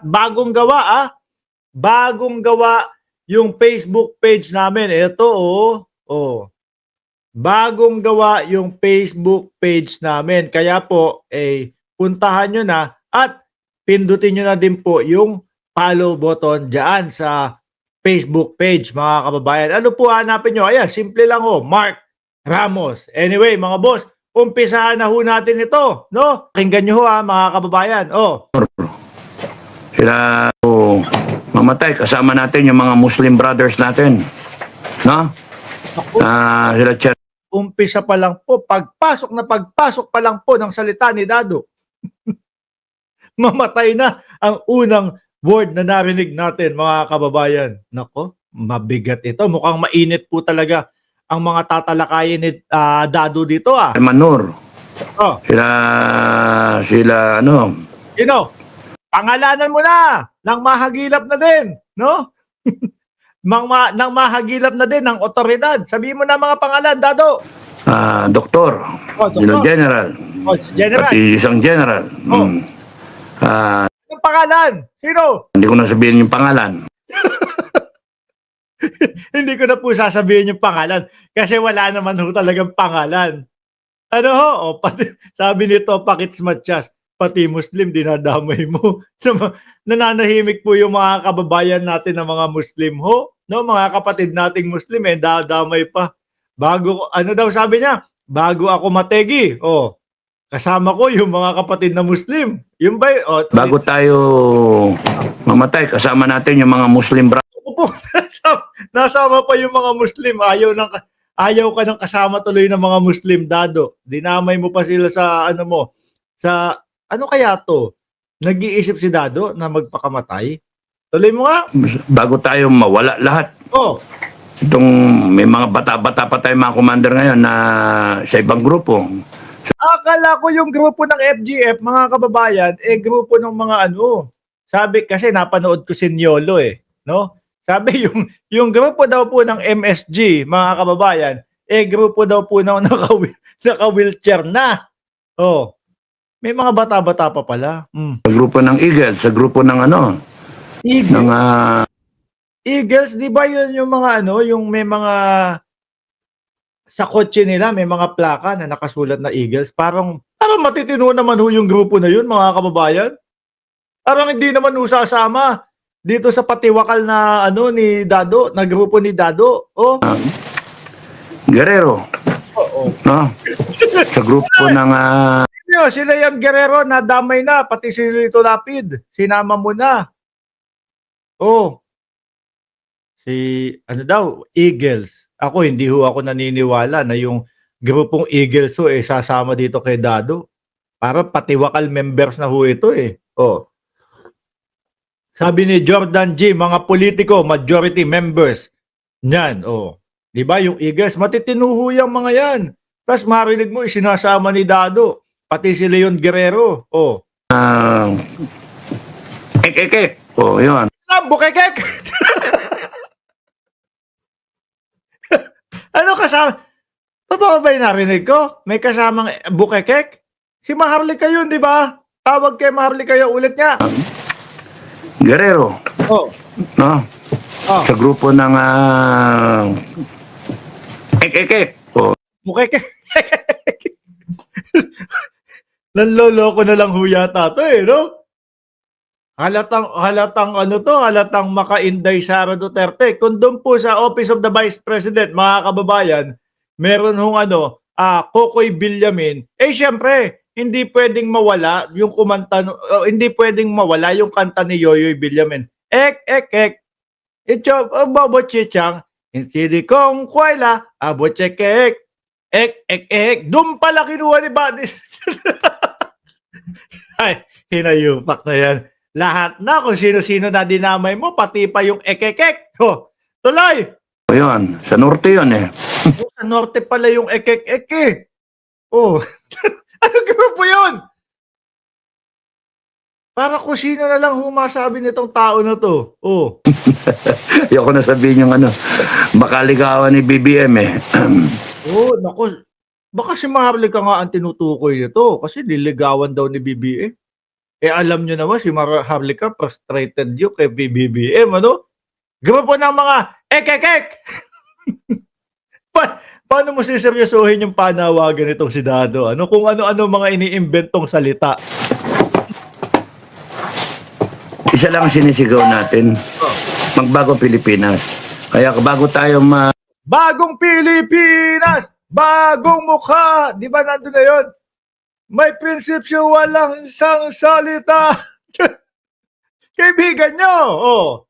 Bagong gawa bagong gawa yung Facebook page namin. Ito bagong gawa yung Facebook page namin. Kaya po, puntahan nyo na at pindutin nyo na din po yung follow button dyan sa Facebook page, mga kababayan. Ano po hanapin nyo? Ayan, simple lang Mark Ramos. Anyway, mga boss, umpisahan na natin ito, no? Pakinggan nyo mga kababayan. Sila mamatay kasama natin yung mga Muslim brothers natin, no? Sila umpisa pa lang po, pagpasok pa lang po ng salita ni Dado, mamatay na ang unang word na narinig natin, mga kababayan. Nako, mabigat ito. Mukhang mainit po talaga ang mga tatalakayin ni Dado dito Manur. Sila pangalanan mo na nang mahagilap na din, no? Nang mahagilap na din ng otoridad. Sabihin mo na mga pangalan, Dado. Doktor. Doktor. General. General. Pati isang general. Anong pangalan? Sino? Hindi ko na sabihin yung pangalan. Hindi ko na po sasabihin yung pangalan kasi wala naman talagang pangalan. Sabi nito, Pakits Matchas, pati Muslim, dinadamay mo. Nananahimik po yung mga kababayan natin na mga Muslim no? Mga kapatid nating Muslim, dadamay pa. Bago, daw sabi niya? Bago ako mategi, kasama ko yung mga kapatid na Muslim. Yung ba? Bago tayo mamatay, kasama natin yung mga Muslim brothers. Nasama pa yung mga Muslim. Ayaw ka ng kasama tuloy ng mga Muslim, Dado. Dinamay mo pa sila sa ano kaya to? Nag-iisip si Dado na magpakamatay? Tuloy mo nga. Bago tayo mawala lahat. Itong may mga bata-bata pa tayo mga commander ngayon na sa ibang grupo. Akala ko yung grupo ng FGF, mga kababayan, grupo ng mga Sabi, kasi napanood ko si Niolo no? Sabi yung grupo daw po ng MSG, mga kababayan, grupo daw po ng naka-wheelchair na. May mga bata-bata pa pala. Sa grupo ng Eagles, sa grupo ng Eagles? Ng, Eagles, di ba yun yung mga yung may mga sa kotse nila, may mga plaka na nakasulat na Eagles. Parang matitino naman yung grupo na yun, mga kababayan. Parang hindi naman sasama dito sa patiwakal na ni Dado, na grupo ni Dado. Guerrero. No? Sa grupo ng sila yung Guerrero na damay na, pati si Lito Lapid. Sinama mo na. Si Eagles. Ako, hindi ako naniniwala na yung grupong Eagles sasama dito kay Dado. Para patiwakal members na ito Sabi ni Jordan G, mga politiko, majority members. Yan, Di ba yung Eagles, matitinuho yung mga yan. Tapos marinig mo, isinasama ni Dado. Pati si Leon Guerrero. yun. Bukekek! Ano kasama? Totoo ba yung narinig ko? May kasamang bukekek? Si Maharlika yun, di ba? Tawag kay Maharlika yung ulit niya. Guerrero. No? Sa grupo ng Bukekek. Nanloloko na lang yata to no? Halatang maka-Inday Sara Duterte. Kung doon po sa Office of the Vice President, mga kababayan, meron Kokoy Villamin, syempre, hindi pwedeng mawala yung hindi pwedeng mawala yung kanta ni Yoyoy Villamin. Icho, babo chichang, insidi kong kwela, abo chekek, doon pala kinuha ni Buddy. Ay, hinayupak na yan. Lahat na kung sino-sino na dinamay mo, pati pa yung ekekek. Tuloy! Yun, sa norte yun Sa norte pala yung ekek-eke. Ano grupo yun? Para kung sino na lang humasabi nitong tao na to. Ayoko na sabihin yung baka ligawan ni BBM Naku. Baka si Maharlika nga ang tinutukoy nito kasi diligawan daw ni BBM. Alam nyo naman si Maharlika frustrated yung kay BBM, ano? Grupo ng mga ekekek! Paano mo siseryosohin yung panawagan nitong si Dado? Ano kung ano-ano mga iniimbentong salita? Isa lang ang sinisigaw natin, magbago Pilipinas. Kaya bago tayo Bagong Pilipinas! Bagong mukha! Di ba nandun na yun? May prinsipyo, walang isang salita. Kaibigan nyo! Oh.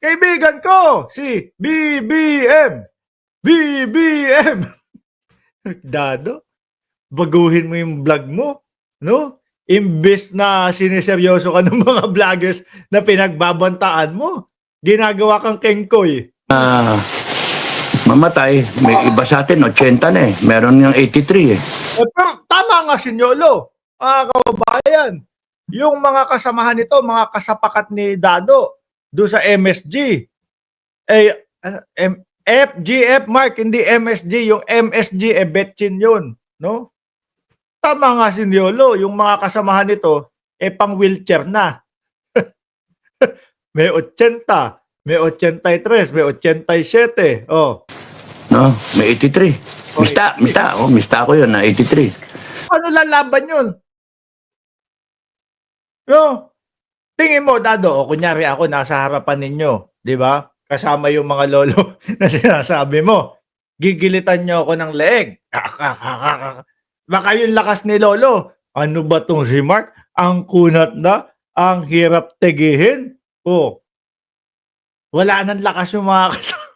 Kaibigan ko, si BBM. BBM! Dado, baguhin mo yung vlog mo. No? Imbes na siniseryoso ka ng mga vloggers na pinagbabantaan mo, ginagawa kang kengkoy. mamatay, may iba sa atin, 80 na eh. Meron yung 83 eh. Pero tama nga si Nyolo, mga kababayan. Yung mga kasamahan nito, mga kasapakat ni Dado, doon sa MSG. FGF Mark, hindi MSG. Yung MSG, Betchin yun. No? Tama nga si Nyolo, yung mga kasamahan nito, pang wheelchair na. May 80, may 83, may 87. Oh. No? May 83. Mista ako yun na 83. Ano lalaban yun? No? Tingin mo, Dado, o kunyari ako nasa harapan ninyo, di ba? Kasama yung mga lolo na sinasabi mo. Gigilitan nyo ako ng leeg. Baka yung lakas ni lolo. Ano ba tong si Mark? Ang kunat na, ang hirap tegihin. Oh. Wala nang lakas yung mga kasama.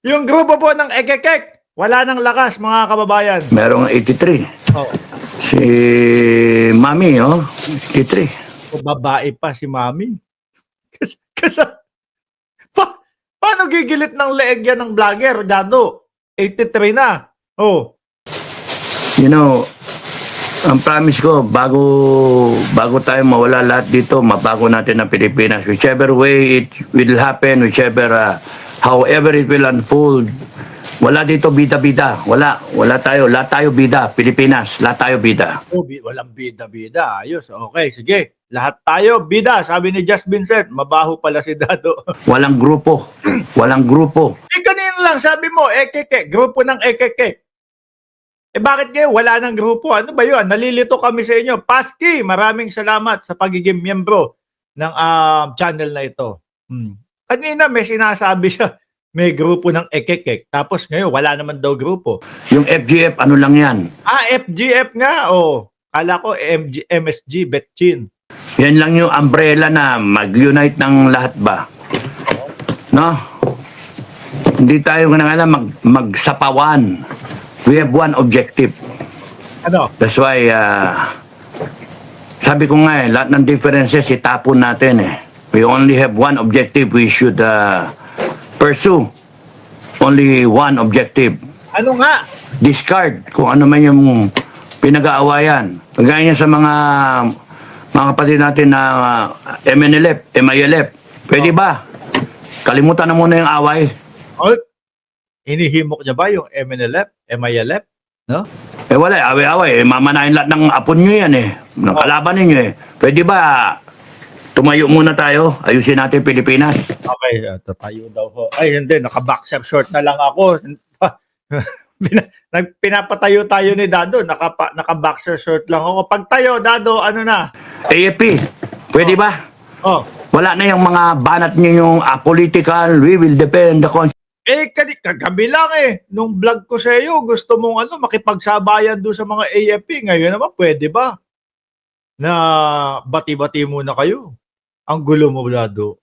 Yung grupo po ng ekekek, wala nang lakas, mga kababayan. Merong 83. Oh. Si Mami, 83. O babae pa si Mami. Kasi paano gigilit ng leeg yan ng vlogger, Dado? 83 na. Oh. You know, ang promise ko, bago tayo mawala lahat dito, mabago natin ang Pilipinas. Whichever way it will happen, however it will unfold, wala dito bida-bida. Wala tayo. Lahat tayo bida. Pilipinas, lahat tayo bida. Oh, walang bida-bida. Ayos. Okay, sige. Lahat tayo bida. Sabi ni Just Vincent, mabaho pala si Dado. Walang grupo. Walang grupo. Kanina lang sabi mo, ekeke, grupo ng ekeke. Bakit kayo wala ng grupo? Ano ba yun? Nalilito kami sa inyo. Paski, maraming salamat sa pagiging miyembro ng channel na ito. Kanina may sinasabi siya, may grupo ng ekekek. Tapos ngayon, wala naman daw grupo. Yung FGF, ano lang yan? FGF nga. Kala ko MSG, Betchin. Yan lang yung umbrella na mag-unite ng lahat ba? No? Hindi tayo magsapawan. We have one objective. Ano? That's why, sabi ko nga lahat ng differences itapon natin eh. We only have one objective. We should pursue only one objective. Ano nga? Discard kung ano man yung pinag-aawayan. Pagkaya sa mga kapatid natin na MNLF, MILF, pwede ba? Kalimutan na muna yung away. Hinihimok niya ba yung MNLF, MILF? No? Wala, away-away. Mamanahin lahat ng apon nyo yan eh. Ng kalaban ninyo eh. Pwede ba tumayo muna tayo? Ayusin natin Pilipinas. Okay, tatayo daw ho. Ay, hindi. Naka-boxer short na lang ako. Pinapatayo tayo ni Dado. Naka-boxer short lang ako. Pag tayo, Dado, ano na? AFP, pwede ba? Wala na yung mga banat nyo yung political, we will defend the constitution. Kagabi lang nung vlog ko sa iyo, gusto mong makipagsabayan doon sa mga AFP. Ngayon naman, pwede ba? Na bati-bati muna kayo. Ang gulo mo, Dado.